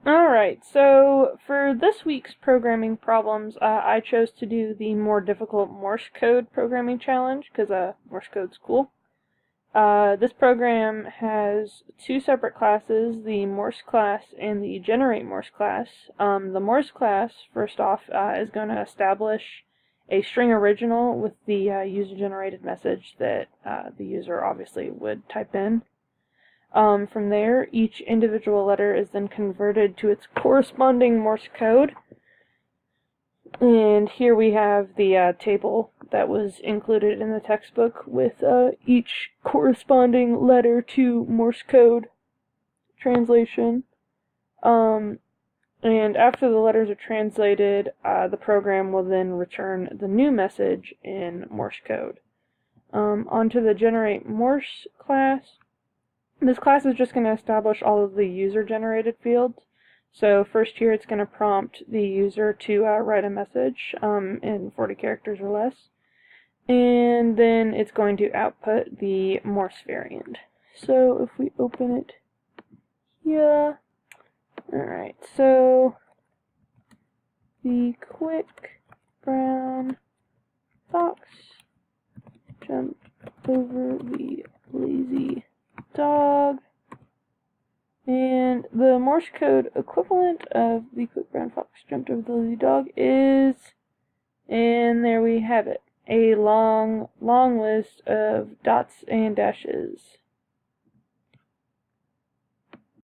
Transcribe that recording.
Alright, so for this week's programming problems, I chose to do the more difficult Morse code programming challenge because Morse code's cool. This program has two separate classes, the Morse class and the Generate Morse class. The Morse class, first off, is going to establish a string original with the user-generated message that the user obviously would type in. From there, each individual letter is then converted to its corresponding Morse code. And here we have the table that was included in the textbook with each corresponding letter to Morse code translation. And after the letters are translated, the program will then return the new message in Morse code. Onto the Generate Morse class. This class is just going to establish all of the user-generated fields. So first here it's going to prompt the user to write a message in 40 characters or less. And then it's going to output the Morse variant. So if we open it here, alright, so the quick brown fox jumped over the lazy dog, and the Morse code equivalent of the quick brown fox jumped over the lazy dog is, and there we have it, a long list of dots and dashes.